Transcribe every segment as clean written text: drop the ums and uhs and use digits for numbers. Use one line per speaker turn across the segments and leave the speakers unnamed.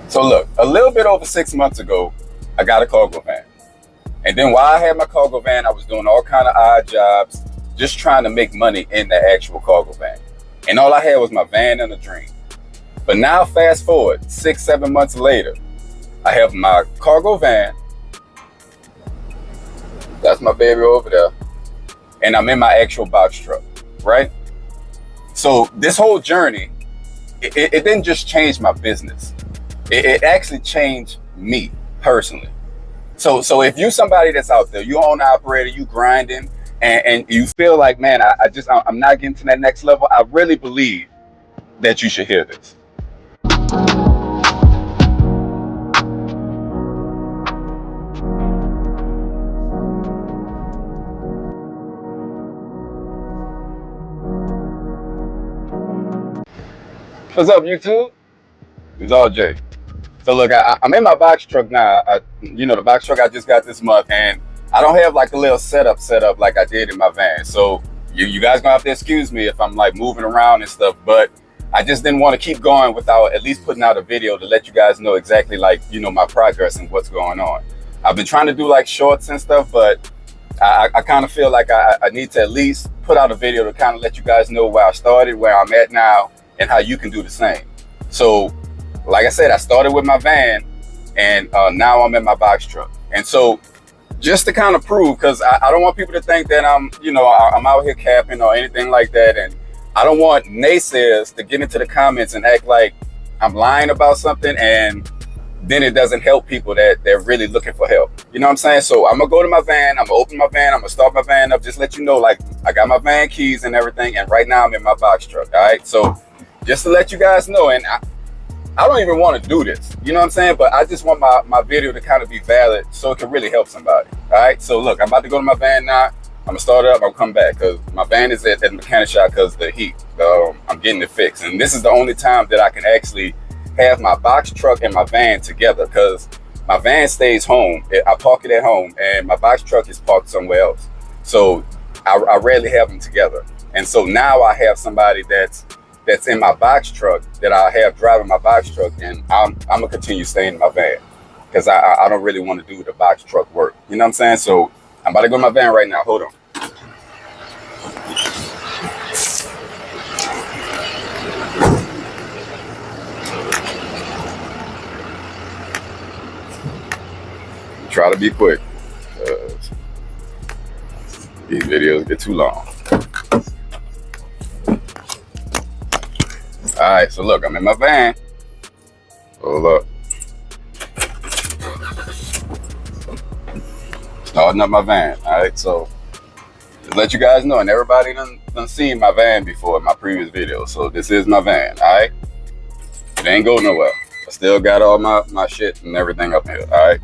So look, a little bit over 6 months ago, I got a cargo van. And then while I had my cargo van, I was doing all kind of odd jobs, just trying to make money in the actual cargo van. And all I had was my van and a dream. But now fast forward 6, 7 months later, I have my cargo van. That's my baby over there. And I'm in my actual box truck, right? So this whole journey, it didn't just change my business. It actually changed me personally. So if you're somebody that's out there, you own an operator, you grinding, and you feel like, man, I'm not getting to that next level, I really believe that you should hear this. What's up, YouTube? It's all Jay. So look, I'm in my box truck now. The box truck I just got this month, and I don't have like a little setup like I did in my van. So you guys gonna have to excuse me if I'm like moving around and stuff, but I just didn't want to keep going without at least putting out a video to let you guys know exactly my progress and what's going on. I've been trying to do like shorts and stuff, but I kind of feel like I need to at least put out a video to kind of let you guys know where I started, where I'm at now, and how you can do the same. So like I said, I started with my van, and now I'm in my box truck. And so just to kind of prove, because I don't want people to think that I'm out here capping or anything like that. And I don't want naysayers to get into the comments and act like I'm lying about something, and then it doesn't help people that they're really looking for help. You know what I'm saying? So I'm gonna go to my van, I'm gonna open my van, I'm gonna start my van up, just let you know, like, I got my van keys and everything, and right now I'm in my box truck. All right, so just to let you guys know, and I don't even want to do this, you know what I'm saying? But I just want my video to kind of be valid so it can really help somebody. All right, so look, I'm about to go to my van now. I'm gonna start it up, I'll come back, because my van is at the mechanic shop because the heat. I'm getting it fixed. And this is the only time that I can actually have my box truck and my van together, because my van stays home. I park it at home, and my box truck is parked somewhere else. So I rarely have them together. And so now I have somebody that's in my box truck that I have driving my box truck, and I'm gonna continue staying in my van because I don't really want to do the box truck work. You know what I'm saying? So I'm about to go to my van right now. Hold on. Try to be quick. These videos get too long. All right, so look, I'm in my van. Hold up. Starting up my van. All right, so just let you guys know, and everybody done seen my van before in my previous video. So this is my van. All right, it ain't go nowhere. I still got all my shit and everything up here. All right.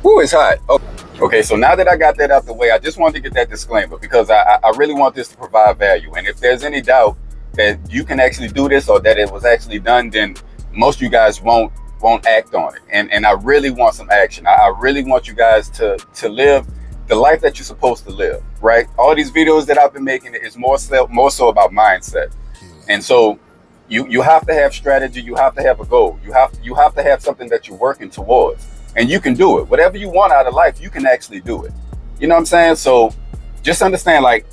Ooh, it's hot. Oh, okay, so now that I got that out the way, I just wanted to get that disclaimer because I really want this to provide value. And if there's any doubt that you can actually do this or that it was actually done, then most of you guys won't act on it. And I really want some action. I really want you guys to live the life that you're supposed to live, right? All these videos that I've been making is more so about mindset. And so you have to have strategy. You have to have a goal. You have to have something that you're working towards. And you can do it. Whatever you want out of life, you can actually do it. You know what I'm saying? So just understand, like,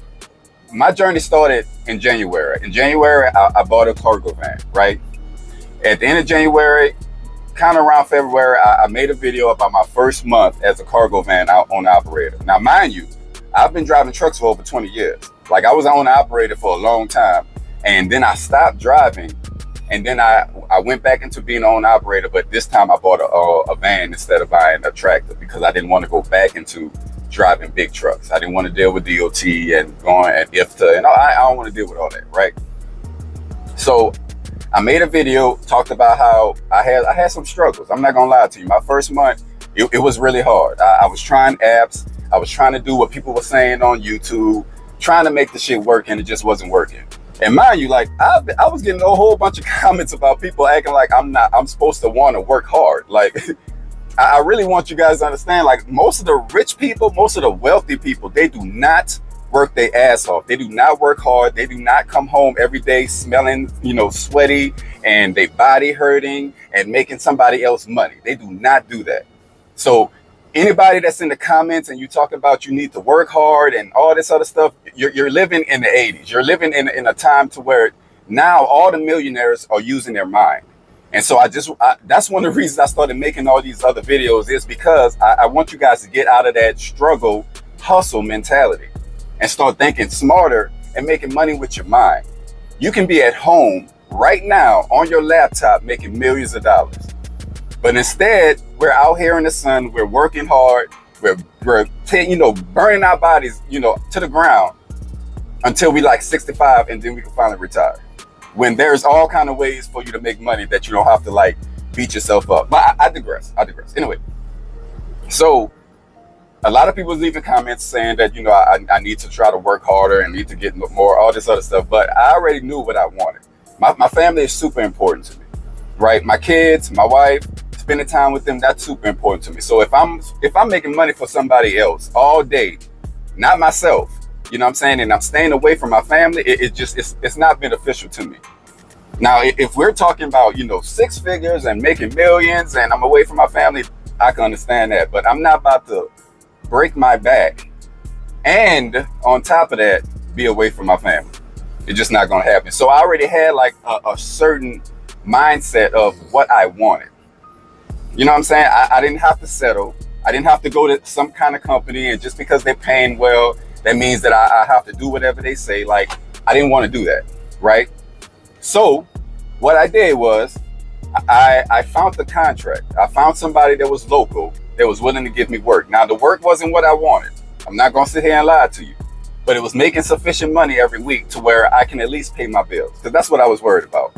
my journey started in January. In January, I bought a cargo van, right? At the end of January, kind of around February, I made a video about my first month as a cargo van owner operator. Now, mind you, I've been driving trucks for over 20 years. Like, I was an owner operator for a long time. And then I stopped driving. And then I went back into being an owner operator, but this time I bought a van instead of buying a tractor because I didn't want to go back into driving big trucks. I didn't want to deal with DOT and going at IFTA, and I don't want to deal with all that, right? So I made a video, talked about how I had some struggles. I'm not gonna lie to you. My first month, it was really hard. I was trying apps. I was trying to do what people were saying on YouTube. trying to make the shit work, and it just wasn't working. And mind you, like I was getting a whole bunch of comments about people acting like I'm supposed to want to work hard. Like I really want you guys to understand, like most of the rich people, most of the wealthy people, they do not work their ass off. They do not work hard. They do not come home every day smelling, sweaty and their body hurting and making somebody else money. They do not do that. So anybody that's in the comments and you talk about you need to work hard and all this other stuff, you're living in the 80s. You're living in a time to where now all the millionaires are using their mind. And so that's one of the reasons I started making all these other videos, is because I want you guys to get out of that struggle hustle mentality and start thinking smarter and making money with your mind. You can be at home right now on your laptop making millions of dollars. But instead, we're out here in the sun, we're working hard, we're burning our bodies, to the ground until we like 65, and then we can finally retire. When there's all kind of ways for you to make money that you don't have to like beat yourself up. But I digress. Anyway, so a lot of people leaving comments saying that, I need to try to work harder and need to get more, all this other stuff. But I already knew what I wanted. My family is super important to me, right? My kids, my wife, spending time with them, that's super important to me. So if I'm making money for somebody else all day, not myself, you know what I'm saying, and I'm staying away from my family, it's not beneficial to me. Now, if we're talking about, 6 figures and making millions and I'm away from my family, I can understand that. But I'm not about to break my back and on top of that, be away from my family. It's just not going to happen. So I already had like a certain mindset of what I wanted. You know what I'm saying? I didn't have to settle. I didn't have to go to some kind of company, and just because they're paying well, that means that I have to do whatever they say. Like, I didn't want to do that, right? So what I did was I found the contract. I found somebody that was local, that was willing to give me work. Now, the work wasn't what I wanted. I'm not going to sit here and lie to you, but it was making sufficient money every week to where I can at least pay my bills, because that's what I was worried about.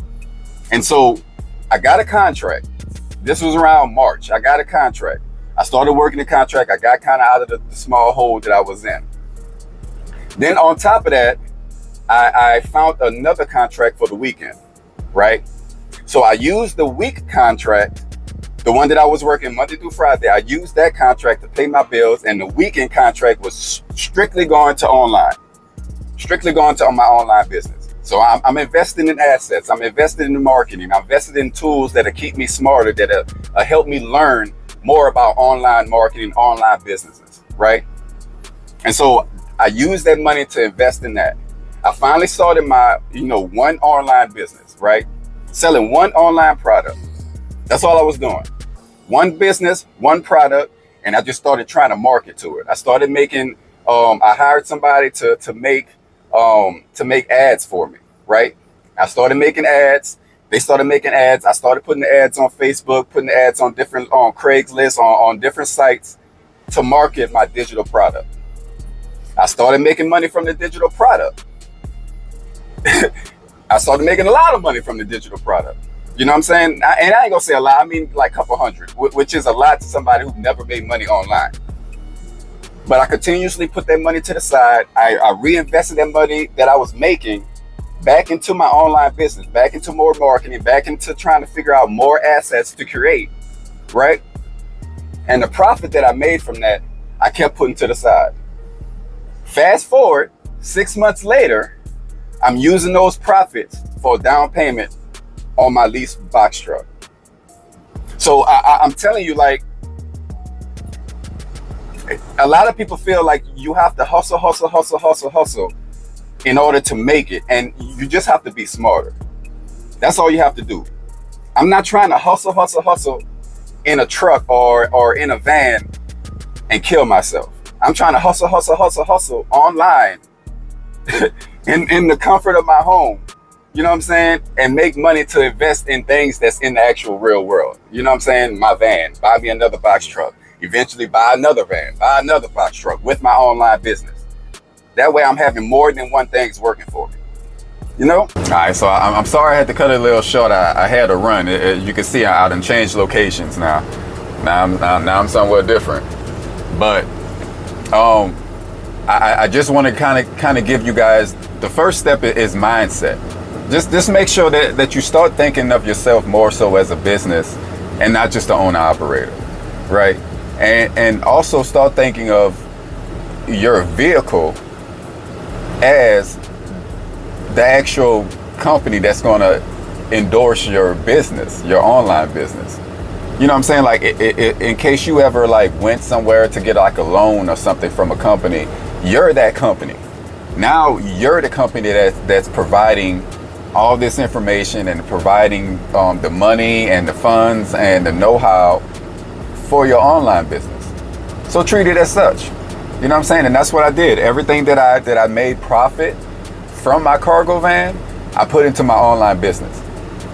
And so I got a contract. This was around March. I got a contract. I started working the contract. I got kind of out of the small hole that I was in. Then on top of that, I found another contract for the weekend, right? So I used the week contract, the one that I was working Monday through Friday. I used that contract to pay my bills, and the weekend contract was strictly going to online, strictly going to my online business. So I'm investing in assets. I'm invested in marketing. I'm invested in tools that'll keep me smarter, that'll help me learn more about online marketing, online businesses, right? And so I used that money to invest in that. I finally started my, one online business, right? Selling one online product. That's all I was doing. One business, one product, and I just started trying to market to it. I started making, I hired somebody to make ads for me, right? I started making ads. They started making ads. I started putting the ads on Facebook, putting the ads on Craigslist, on different sites to market my digital product. I started making money from the digital product. I started making a lot of money from the digital product. You know what I'm saying? And I ain't gonna say a lot. I mean like a couple hundred, which is a lot to somebody who never made money online. But I continuously put that money to the side. I reinvested that money that I was making back into my online business, back into more marketing, back into trying to figure out more assets to create, right? And the profit that I made from that, I kept putting to the side. Fast forward 6 months later, I'm using those profits for a down payment on my leased box truck. So I'm telling you, like, a lot of people feel like you have to hustle in order to make it, and you just have to be smarter. That's all you have to do. I'm not trying to hustle in a truck or in a van and kill myself. I'm trying to hustle online in the comfort of my home. You know what I'm saying? And make money to invest in things that's in the actual real world. You know what I'm saying? My van, buy me another box truck. Eventually buy another van, buy another box truck with my online business. That way I'm having more than one thing's working for me. You know? All right, so I'm sorry I had to cut it a little short. I had to run. You can see I done changed locations now. Now I'm somewhere different. But I just want to kind of give you guys, the first step is mindset. Just make sure that you start thinking of yourself more so as a business and not just the owner operator, right? And also start thinking of your vehicle as the actual company that's going to endorse your business, your online business. You know what I'm saying? Like, in case you ever like went somewhere to get like a loan or something from a company, you're that company. Now you're the company that's providing all this information and providing the money and the funds and the know-how for your online business. So treat it as such. You know what I'm saying? And that's what I did. Everything that I made profit from my cargo van, I put into my online business.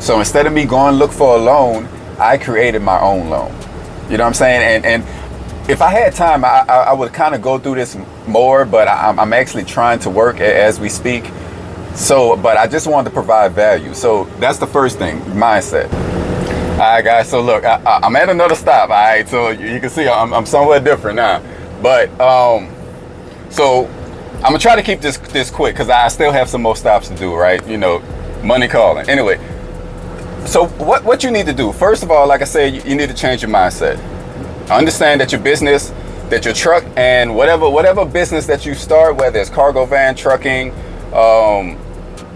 So instead of me going look for a loan, I created my own loan. You know what I'm saying? And if I had time, I would kind of go through this more, but I'm actually trying to work as we speak. So, but I just wanted to provide value. So that's the first thing, mindset. All right, guys. So look, I'm at another stop. All right. So you can see I'm somewhat different now. But so I'm gonna try to keep this quick because I still have some more stops to do. Right? You know, money calling. Anyway. So what you need to do, first of all, like I said, you need to change your mindset. Understand that your business, that your truck, and whatever business that you start, whether it's cargo van, trucking,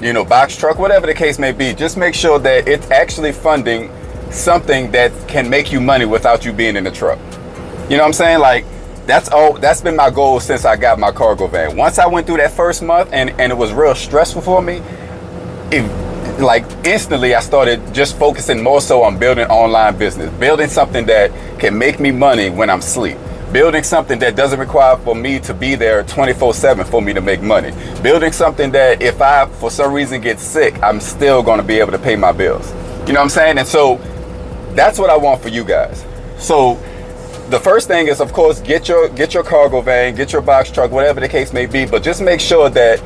you know, box truck, whatever the case may be, just make sure that it's actually funding something that can make you money without you being in the truck. You know what I'm saying? Like, that's been my goal since I got my cargo van. Once I went through that first month and it was real stressful for me, like instantly I started just focusing more so on building online business, building something that can make me money when I'm asleep, building something that doesn't require for me to be there 24/7 for me to make money, building something that if I for some reason get sick, I'm still going to be able to pay my bills. You know what I'm saying? And so that's what I want for you guys. So the first thing is, of course, get your cargo van, get your box truck, whatever the case may be, but just make sure that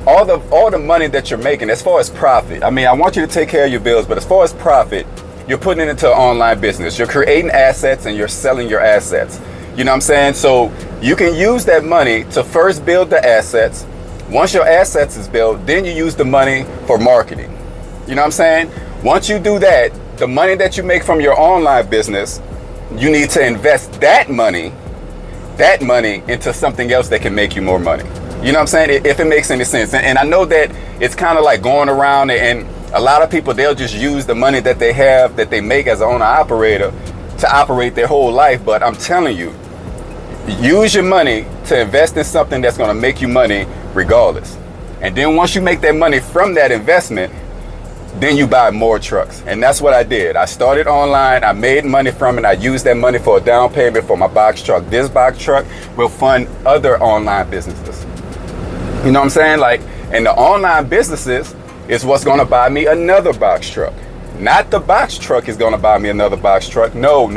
all the money that you're making, as far as profit, I mean, I want you to take care of your bills, but as far as profit, you're putting it into an online business. You're creating assets and you're selling your assets. You know what I'm saying? So you can use that money to first build the assets. Once your assets is built, then you use the money for marketing. You know what I'm saying? Once you do that, the money that you make from your online business, you need to invest that money into something else that can make you more money. You know what I'm saying? If it makes any sense. And I know that it's kind of like going around, and a lot of people, they'll just use the money that they have, that they make as an owner operator, to operate their whole life. But I'm telling you, use your money to invest in something that's going to make you money regardless. And then once you make that money from that investment, then you buy more trucks. And that's what I did. I started online. I made money from it. I used that money for a down payment for my box truck. This box truck will fund other online businesses. You know what I'm saying? Like, and the online businesses is what's going to buy me another box truck. Not the box truck is going to buy me another box truck. No.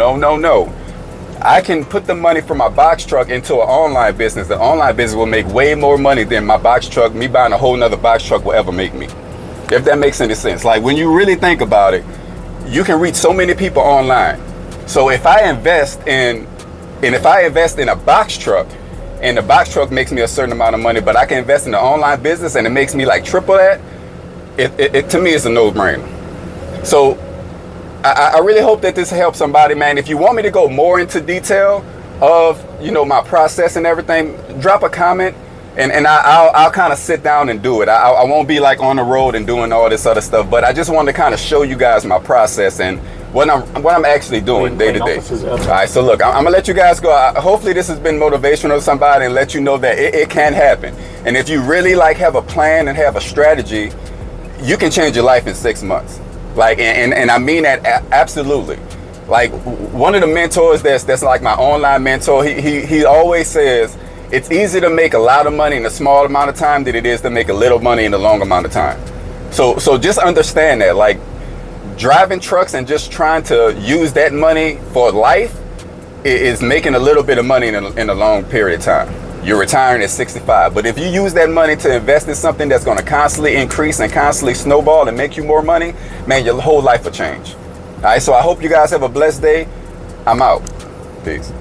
I can put the money from my box truck into an online business. The online business will make way more money than my box truck, me buying a whole nother box truck, will ever make me. If that makes any sense. Like, when you really think about it, you can reach so many people online. So if I invest in a box truck, and the box truck makes me a certain amount of money, but I can invest in the online business and it makes me like triple that, it to me is a no-brainer. So I really hope that this helps somebody, man. If you want me to go more into detail of, you know, my process and everything, drop a comment and I'll kind of sit down and do it. I won't be like on the road and doing all this other stuff, but I just wanted to kind of show you guys my process and what I'm actually doing day to day. All right, so look, I'm gonna let you guys go. Hopefully this has been motivational to somebody and let you know that it can happen. And if you really like have a plan and have a strategy, you can change your life in 6 months. Like, and I mean that absolutely. Like, one of the mentors that's like my online mentor, he always says it's easier to make a lot of money in a small amount of time than it is to make a little money in a long amount of time. So just understand that, like, driving trucks and just trying to use that money for life is making a little bit of money in a long period of time. You're retiring at 65. But if you use that money to invest in something that's going to constantly increase and constantly snowball and make you more money, man, your whole life will change. All right, so I hope you guys have a blessed day. I'm out. Peace.